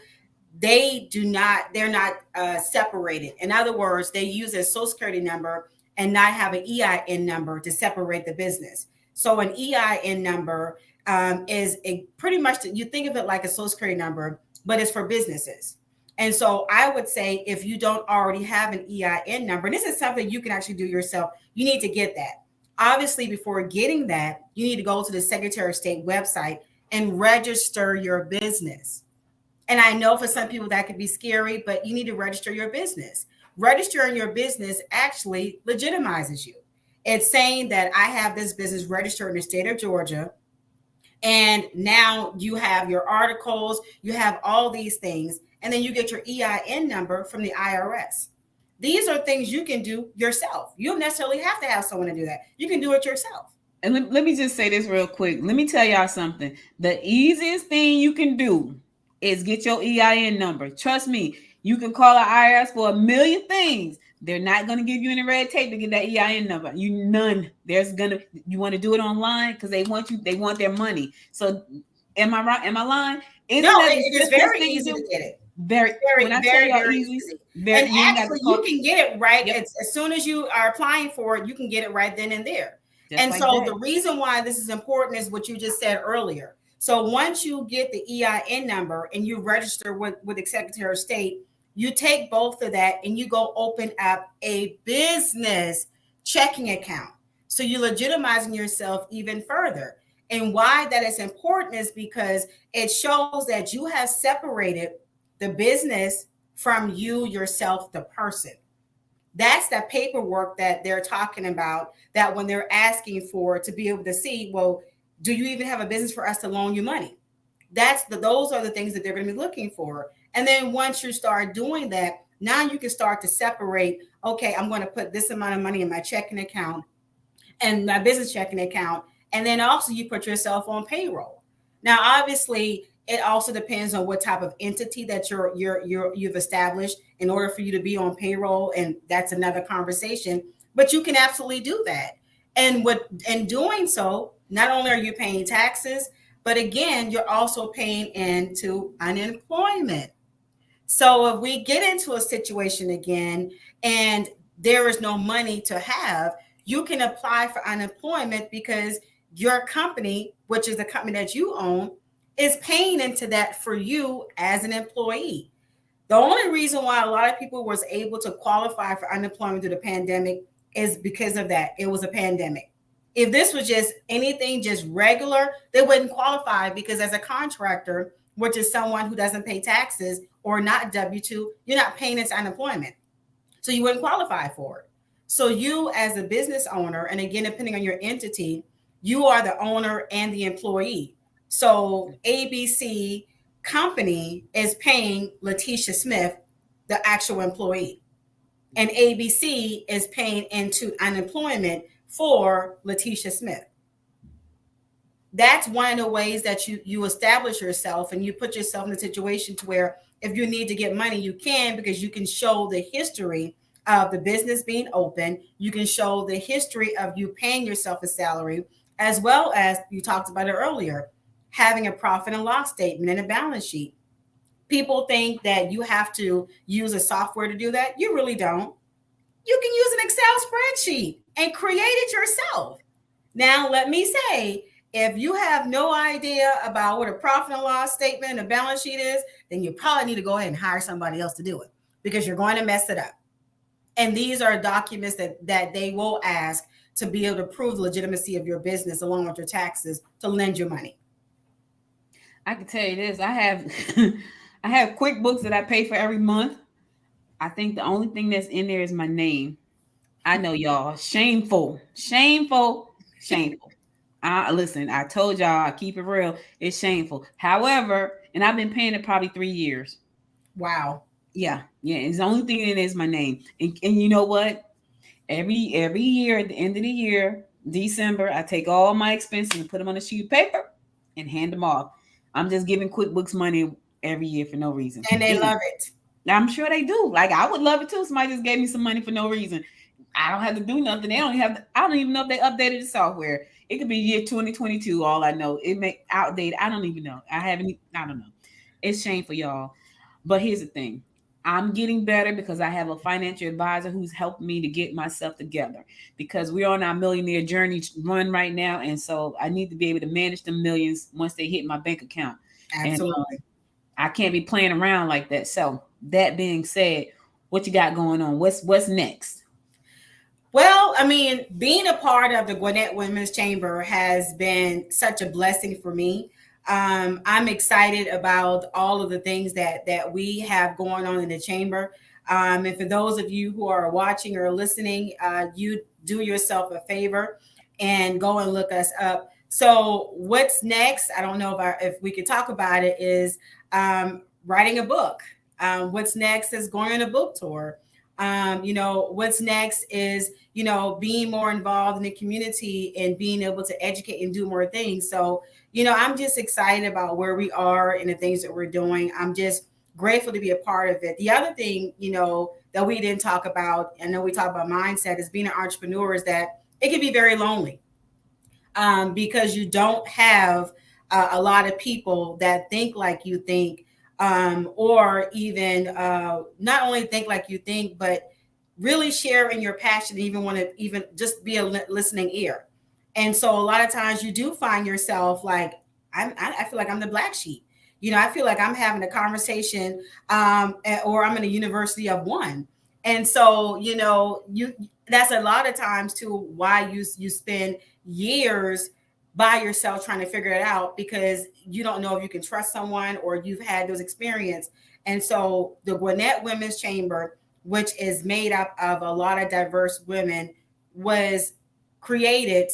they're not separated. In other words, they use a social security number and not have an EIN number to separate the business. So an EIN number is pretty much, you think of it like a social security number, but it's for businesses. And so I would say if you don't already have an EIN number, and this is something you can actually do yourself, you need to get that. Obviously, before getting that, you need to go to the Secretary of State website and register your business. And I know for some people that could be scary, but you need to register your business. Registering your business actually legitimizes you. It's saying that I have this business registered in the state of Georgia. And now you have your articles, you have all these things, and then you get your EIN number from the IRS. These are things you can do yourself. You don't necessarily have to have someone to do that. You can do it yourself. And let me just say this real quick. Let me tell y'all something. The easiest thing you can do is get your EIN number. Trust me, you can call the IRS for a million things. They're not going to give you any red tape to get that EIN number. You want to do it online because they want their money. So am I right? Am I lying? It is very easy to get it. Very easy. And actually, you can get it right. Yep. As soon as you are applying for it, you can get it right then and there. The reason why this is important is what you just said earlier. So once you get the EIN number and you register with the Secretary of State, you take both of that and you go open up a business checking account. So you're legitimizing yourself even further. And why that is important is because it shows that you have separated the business from you yourself, the person. That's the paperwork that they're talking about, that when they're asking for to be able to see, well, do you even have a business for us to loan you money? Those are the things that they're going to be looking for. And then once you start doing that, now you can start to separate, okay, I'm going to put this amount of money in my checking account and my business checking account. And then also you put yourself on payroll. Now, obviously, it also depends on what type of entity that you've established in order for you to be on payroll. And that's another conversation, but you can absolutely do that. And in doing so, not only are you paying taxes, but again, you're also paying into unemployment. So if we get into a situation again, and there is no money to have, you can apply for unemployment because your company, which is the company that you own, is paying into that for you as an employee. The only reason why a lot of people was able to qualify for unemployment through the pandemic is because of that. It was a pandemic. If this was just anything just regular, they wouldn't qualify because as a contractor, which is someone who doesn't pay taxes or not W-2, you're not paying into unemployment. So you wouldn't qualify for it. So you as a business owner, and again, depending on your entity, you are the owner and the employee. So ABC company is paying Latesha Smith, the actual employee, and ABC is paying into unemployment for Latesha Smith. That's one of the ways that you establish yourself and you put yourself in a situation to where if you need to get money, you can, because you can show the history of the business being open. You can show the history of you paying yourself a salary, as well as you talked about it earlier, having a profit and loss statement and a balance sheet. People think that you have to use a software to do that. You really don't. You can use an Excel spreadsheet and create it yourself. Now, let me say, if you have no idea about what a profit and loss statement and a balance sheet is, then you probably need to go ahead and hire somebody else to do it because you're going to mess it up. And these are documents that they will ask to be able to prove the legitimacy of your business along with your taxes to lend you money. I can tell you this. I have I have QuickBooks that I pay for every month. I think the only thing that's in there is my name. I know y'all. Shameful. Listen, I told y'all, I keep it real. It's shameful. However, and I've been paying it probably 3 years. Wow. Yeah, yeah. It's the only thing in it is my name. And you know what? Every year at the end of the year, December, I take all my expenses and put them on a sheet of paper and hand them off. I'm just giving QuickBooks money every year for no reason. And they love it. I'm sure they do. Like I would love it too. Somebody just gave me some money for no reason. I don't have to do nothing. They don't have. I don't even know if they updated the software. It could be year 2022. All I know, it may outdated. I don't even know. I haven't. I don't know. It's shameful, y'all. But here's the thing. I'm getting better because I have a financial advisor who's helping me to get myself together because we're on our millionaire journey run right now. And so I need to be able to manage the millions once they hit my bank account. Absolutely. And I can't be playing around like that. So that being said, what you got going on? What's next? Well, I mean, being a part of the Gwinnett Women's Chamber has been such a blessing for me. I'm excited about all of the things that we have going on in the chamber. And for those of you who are watching or listening, you do yourself a favor and go and look us up. So what's next? I don't know if we could talk about it. Is writing a book. What's next is going on a book tour. What's next is, being more involved in the community and being able to educate and do more things. So, I'm just excited about where we are and the things that we're doing. I'm just grateful to be a part of it. The other thing, that we didn't talk about, I know we talked about mindset, is being an entrepreneur, is that it can be very lonely because you don't have a lot of people that think like you think, or even not only think like you think, but really share in your passion, even want to even just be a listening ear. And so a lot of times you do find yourself like, I feel like I'm the black sheep. I feel like I'm having a conversation, or I'm in a university of one. And so, that's a lot of times too why you spend years by yourself trying to figure it out, because you don't know if you can trust someone or you've had those experiences. And so the Gwinnett Women's Chamber, which is made up of a lot of diverse women, was created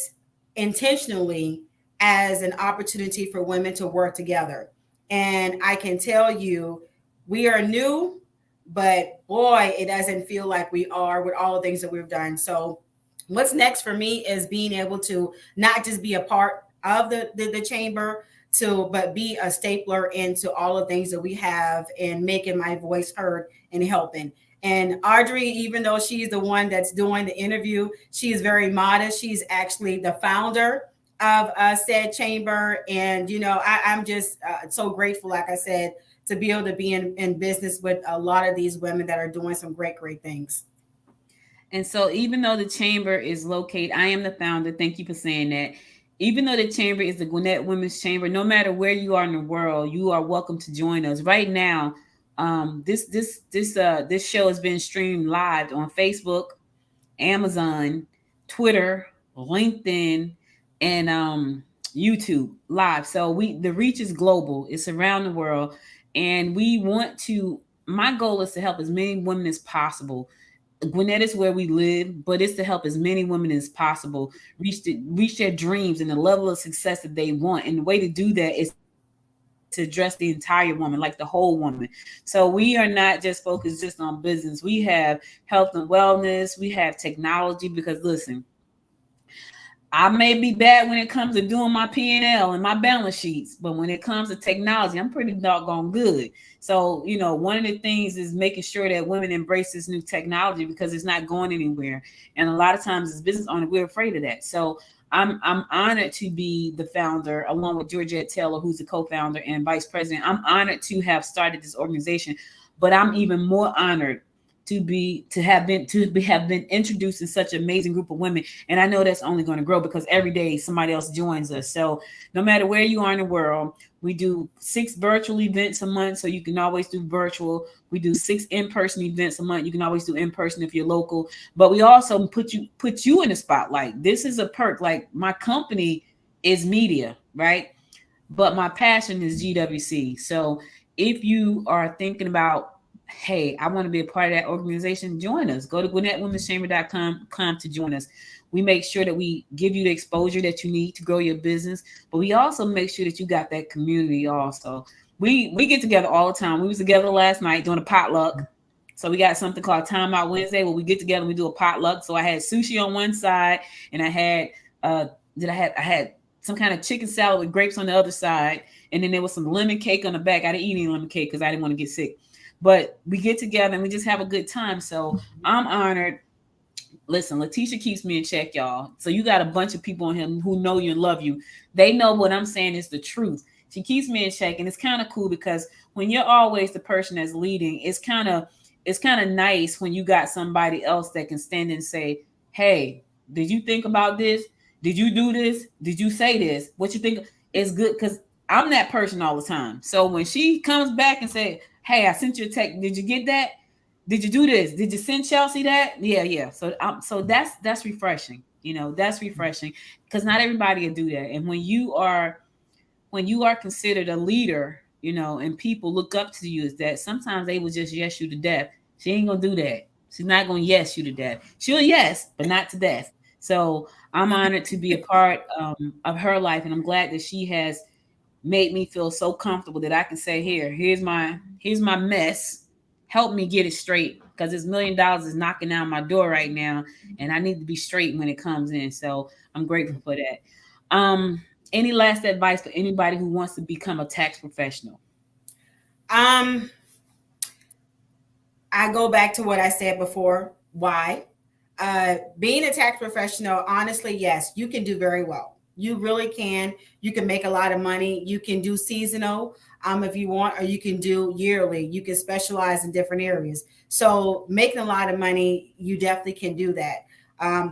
intentionally as an opportunity for women to work together. And I can tell you, we are new, but boy, it doesn't feel like we are with all the things that we've done. So what's next for me is being able to not just be a part of the chamber, but be a stapler into all the things that we have and making my voice heard and helping. And Audrey, even though she's the one that's doing the interview, she is very modest. She's actually the founder of said chamber. And, I'm just so grateful, like I said, to be able to be in business with a lot of these women that are doing some great, great things. And so even though the chamber is located, I am the founder. Thank you for saying that. Even though the chamber is the Gwinnett Women's Chamber, no matter where you are in the world, you are welcome to join us. Right now, this show has been streamed live on Facebook, Amazon, Twitter, LinkedIn, and YouTube live. So the reach is global. It's around the world, and we want to. My goal is to help as many women as possible. Gwinnett is where we live, but it's to help as many women as possible reach their dreams and the level of success that they want. And the way to do that is to address the entire woman, like the whole woman. So we are not just focused just on business. We have health and wellness. We have technology, because listen, I may be bad when it comes to doing my P&L and my balance sheets, but when it comes to technology, I'm pretty doggone good. So, one of the things is making sure that women embrace this new technology, because it's not going anywhere. And a lot of times as business owners, we're afraid of that. So I'm honored to be the founder, along with Georgette Taylor, who's the co-founder and vice president. I'm honored to have started this organization, but I'm even more honored to have been introduced to such an amazing group of women. And I know that's only going to grow, because every day somebody else joins us. So no matter where you are in the world, we do 6 virtual events a month, so you can always do virtual. We do 6 in-person events a month. You can always do in-person if you're local. But we also put you in the spotlight. This is a perk. Like, my company is media, right? But my passion is GWC. So if you are thinking about, hey, I want to be a part of that organization, join us. Go to GwinnettWomen'sChamber.com to join us. We make sure that we give you the exposure that you need to grow your business, but we also make sure that you got that community also. we get together all the time. We was together last night doing a potluck. So we got something called Time Out Wednesday where we get together and we do a potluck. So I had sushi on one side and I had I had some kind of chicken salad with grapes on the other side. And then there was some lemon cake on the back. I didn't eat any lemon cake because I didn't want to get sick. But we get together and we just have a good time. So I'm honored. Listen, Latesha keeps me in check, y'all. So you got a bunch of people on here who know you and love you. They know what I'm saying is the truth. She keeps me in check, and it's kind of cool because when you're always the person that's leading, it's kind of nice when you got somebody else that can stand and say, "Hey, did you think about this? Did you do this? Did you say this? What you think?" It's good because I'm that person all the time. So when she comes back and say, "Hey, I sent you a text. Did you get that? Did you do this? Did you send Chelsea that?" Yeah. So that's refreshing. You know, that's refreshing because not everybody will do that. And when you are considered a leader, you know, and people look up to you, is that sometimes they will just yes you to death. She ain't gonna do that. She's not gonna yes you to death. She'll yes, but not to death. So I'm honored to be a part of her life, and I'm glad that she has made me feel so comfortable that I can say, here's my mess. Help me get it straight because this $1 million is knocking down my door right now, and I need to be straight when it comes in. So I'm grateful for that. Any last advice for anybody who wants to become a tax professional? I go back to what I said before. Why? Being a tax professional, honestly, yes, you can do very well. You really can. You can make a lot of money. You can do seasonal if you want, or you can do yearly. You can specialize in different areas. So making a lot of money, you definitely can do that.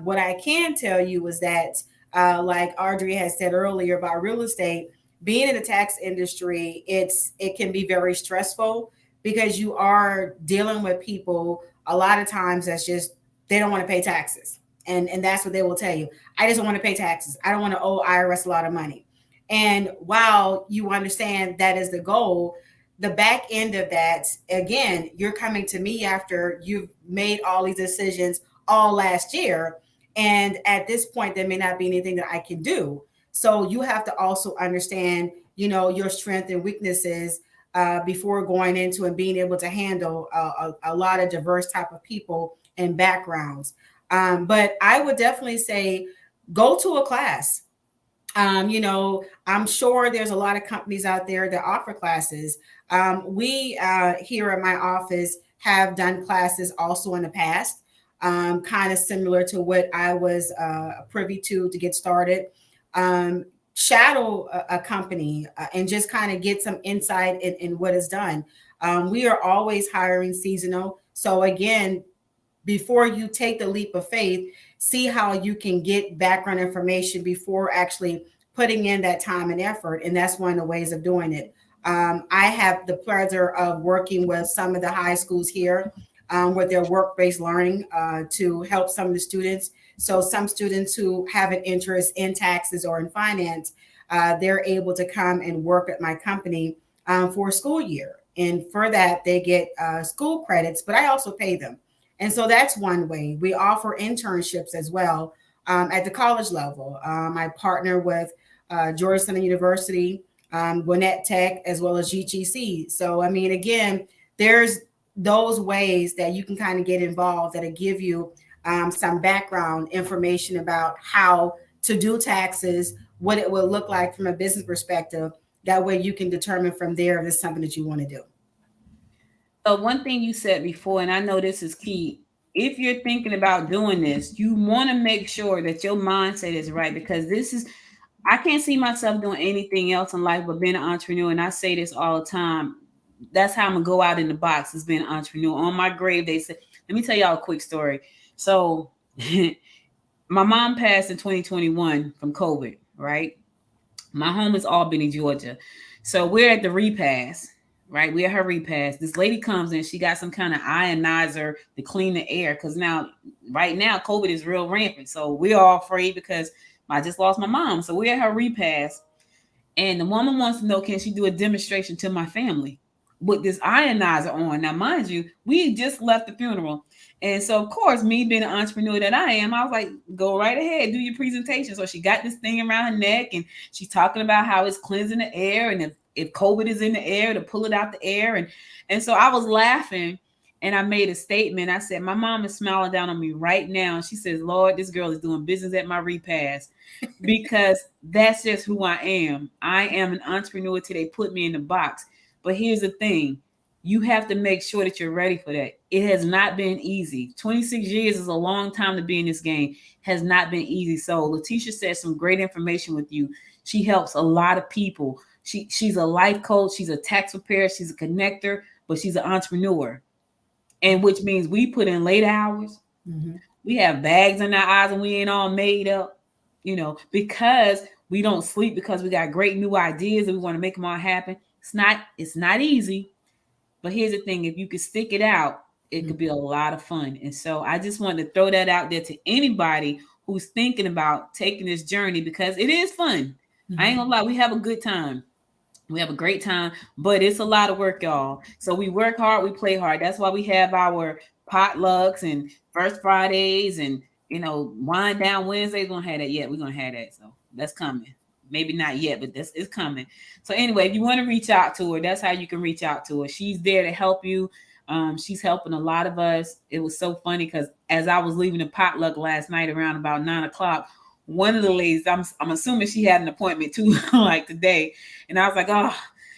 What I can tell you is that, like Audrey has said earlier about real estate, being in the tax industry, it can be very stressful because you are dealing with people a lot of times that's just they don't want to pay taxes. And that's what they will tell you. I just don't want to pay taxes. I don't want to owe IRS a lot of money. And while you understand that is the goal, the back end of that, again, you're coming to me after you've made all these decisions all last year. And at this point, there may not be anything that I can do. So you have to also understand, you know, your strengths and weaknesses before going into and being able to handle a lot of diverse type of people and backgrounds. But I would definitely say go to a class. You know, I'm sure there's a lot of companies out there that offer classes. We here at my office have done classes also in the past, kind of similar to what I was privy to get started. Shadow a company and just kind of get some insight in what is done. We are always hiring seasonal. So again, before you take the leap of faith, see how you can get background information before actually putting in that time and effort. And that's one of the ways of doing it. I have the pleasure of working with some of the high schools here with their work-based learning to help some of the students. So some students who have an interest in taxes or in finance, they're able to come and work at my company for a school year. And for that, they get school credits, but I also pay them. And so that's one way. We offer internships as well at the college level. I partner with Georgetown University, Gwinnett Tech, as well as GTC. So, I mean, again, there's those ways that you can kind of get involved that'll give you some background information about how to do taxes, what it will look like from a business perspective. That way you can determine from there if it's something that you want to do. So one thing you said before, and I know this is key, if you're thinking about doing this, you want to make sure that your mindset is right because I can't see myself doing anything else in life but being an entrepreneur. And I say this all the time. That's how I'm going to go out in the box is being an entrepreneur. On my grave, they said, let me tell y'all a quick story. So my mom passed in 2021 from COVID, right? My home is Albany, Georgia. So we're at the repast. Right, we're at her repast. This lady comes in, she got some kind of ionizer to clean the air because right now, COVID is real rampant. So we're all afraid because I just lost my mom. So we're at her repast, and the woman wants to know, can she do a demonstration to my family with this ionizer on? Now, mind you, we just left the funeral. And so, of course, me being an entrepreneur that I am, I was like, go right ahead, do your presentation. So she got this thing around her neck, and she's talking about how it's cleansing the air and if COVID is in the air, to pull it out the air. And so I was laughing and I made a statement. I said, my mom is smiling down on me right now. She says, Lord, this girl is doing business at my repast, because that's just who I am. I am an entrepreneur till they put me in the box. But here's the thing. You have to make sure that you're ready for that. It has not been easy. 26 years is a long time to be in this game. Has not been easy. So Latesha said some great information with you. She helps a lot of people. She's a life coach. She's a tax preparer. She's a connector, but she's an entrepreneur. And which means we put in late hours. Mm-hmm. We have bags in our eyes and we ain't all made up, because we don't sleep, because we got great new ideas and we want to make them all happen. It's not easy. But here's the thing, if you could stick it out, it could be a lot of fun. And so I just wanted to throw that out there to anybody who's thinking about taking this journey, because it is fun. Mm-hmm. I ain't gonna lie, we have a good time. We have a great time, but it's a lot of work, y'all. So we work hard, we play hard. That's why we have our potlucks and First Fridays and, wind down Wednesdays. We're gonna have that yet. We're gonna have that. So that's coming. Maybe not yet, but this is coming. So anyway, if you want to reach out to her, that's how you can reach out to her. She's there to help you. She's helping a lot of us. It was so funny because as I was leaving the potluck last night around about 9:00, one of the ladies, I'm assuming she had an appointment too, like today. And I was like, oh,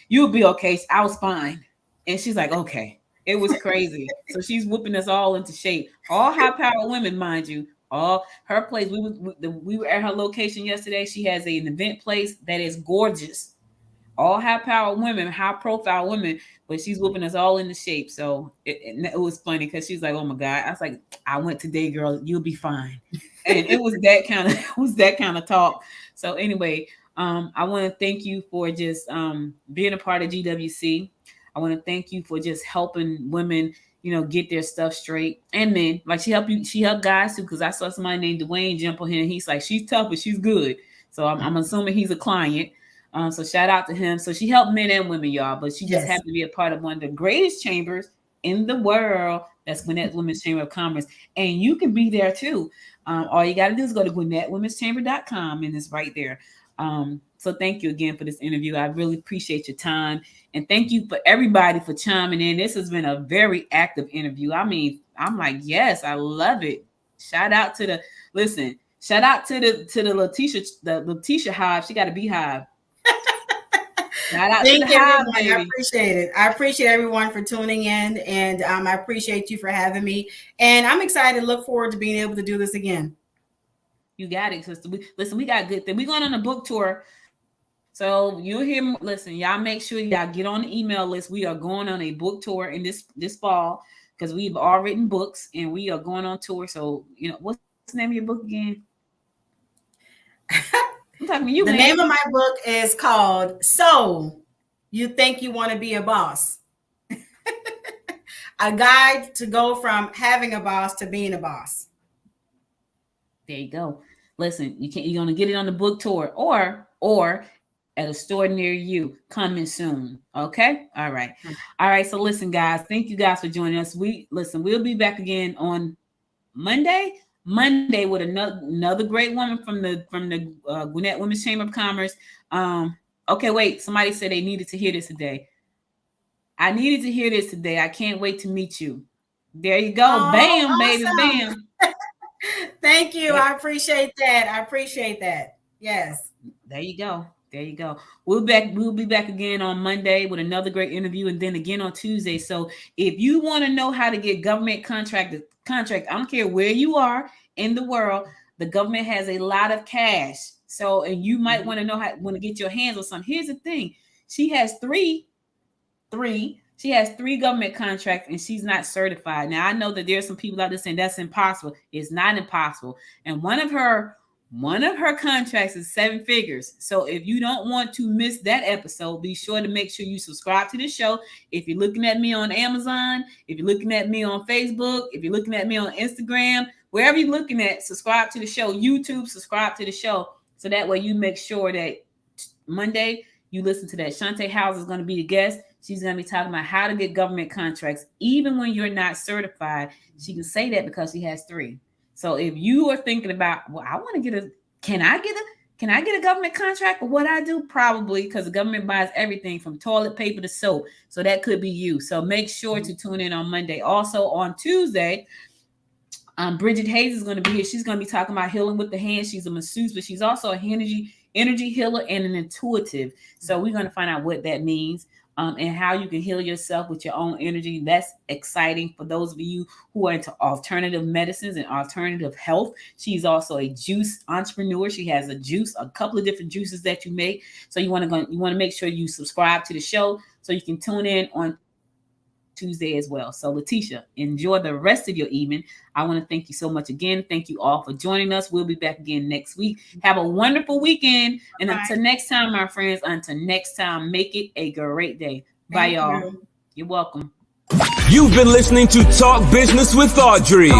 you'll be okay. I was fine. And she's like, okay. It was crazy. So she's whipping us all into shape. All high-powered women, mind you. All her place. We were at her location yesterday. She has an event place that is gorgeous. All high-powered women, high-profile women, but she's whipping us all into shape. So it was funny because she's like, "Oh my God!" I was like, "I went today, girl. You'll be fine." And it was that kind of talk. So anyway, I want to thank you for just being a part of GWC. I want to thank you for just helping women, get their stuff straight. And men, like she helped guys too, because I saw somebody named Dwayne jump on here and he's like, she's tough, but she's good. So I'm assuming he's a client. So shout out to him. So she helped men and women, y'all, but she just happened to be a part of one of the greatest chambers in the world. That's Gwinnett Women's Chamber of Commerce. And you can be there too. All you got to do is go to GwinnettWomen'sChamber.com and it's right there. So thank you again for this interview. I really appreciate your time. And thank you for everybody for chiming in. This has been a very active interview. I mean, I'm like, yes, I love it. Shout out to the Latesha hive. She got a beehive. Shout out to the hive, baby. I appreciate it. I appreciate everyone for tuning in, and I appreciate you for having me. And I'm excited. Look forward to being able to do this again. You got it, sister. We got good things. We're going on a book tour. So you'll hear, listen, y'all make sure y'all get on the email list. We are going on a book tour in this fall because we've all written books and we are going on tour. So, what's the name of your book again? I'm talking to you. The name of my book is called So You Think You Want to Be a Boss? A guide to go from having a boss to being a boss. There you go. Listen, you're going to get it on the book tour or at a store near you, coming soon. Okay. All right. All right. So listen, guys, thank you guys for joining us. We'll be back again on Monday with another great woman from the Gwinnett Women's Chamber of Commerce. Okay. Wait, somebody said they needed to hear this today. I needed to hear this today. I can't wait to meet you. There you go. Oh, bam, awesome. Baby, bam. Thank you. I appreciate that. Yes. There you go. We'll be back again on Monday with another great interview, and then again on Tuesday. So if you want to know how to get government contract, I don't care where you are in the world, the government has a lot of cash. So, and you might want to get your hands on some. Here's the thing: she has three. She has 3 government contracts and she's not certified. Now I know that there's some people out there saying that's impossible. It's not impossible. And one of her contracts is 7 figures. So if you don't want to miss that episode, be sure to make sure you subscribe to the show. If you're looking at me on Amazon, if you're looking at me on Facebook, if you're looking at me on Instagram, wherever you're looking at, subscribe to the show. YouTube, subscribe to the show. So that way you make sure that Monday you listen to that. Shantae House is going to be the guest. She's going to be talking about how to get government contracts, even when you're not certified. She can say that because she has 3. So if you are thinking about, well, I want to get can I get Can I get a government contract for what I do? Probably, because the government buys everything from toilet paper to soap. So that could be you. So make sure to tune in on Monday. Also on Tuesday, Bridget Hayes is going to be here. She's going to be talking about healing with the hands. She's a masseuse, but she's also a energy healer and an intuitive. So we're going to find out what that means. And how you can heal yourself with your own energy. That's exciting for those of you who are into alternative medicines and alternative health. She's also a juice entrepreneur. She has a couple of different juices that you make. So you want to make sure you subscribe to the show so you can tune in on Tuesday as well. So Latesha, enjoy the rest of your evening. I want to thank you so much again. Thank you all for joining us. We'll be back again next week. Have a wonderful weekend. And until next time, my friends, make it a great day. Bye, y'all. You're welcome. You've been listening to Talk Business with Audrey.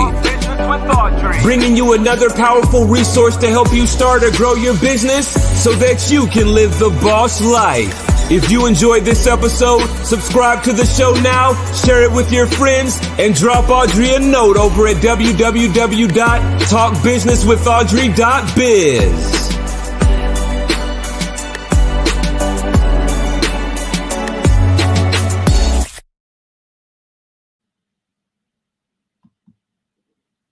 Bringing you another powerful resource to help you start or grow your business so that you can live the boss life. If you enjoyed this episode, subscribe to the show now, share it with your friends, and drop Audrey a note over at www.talkbusinesswithaudrey.biz.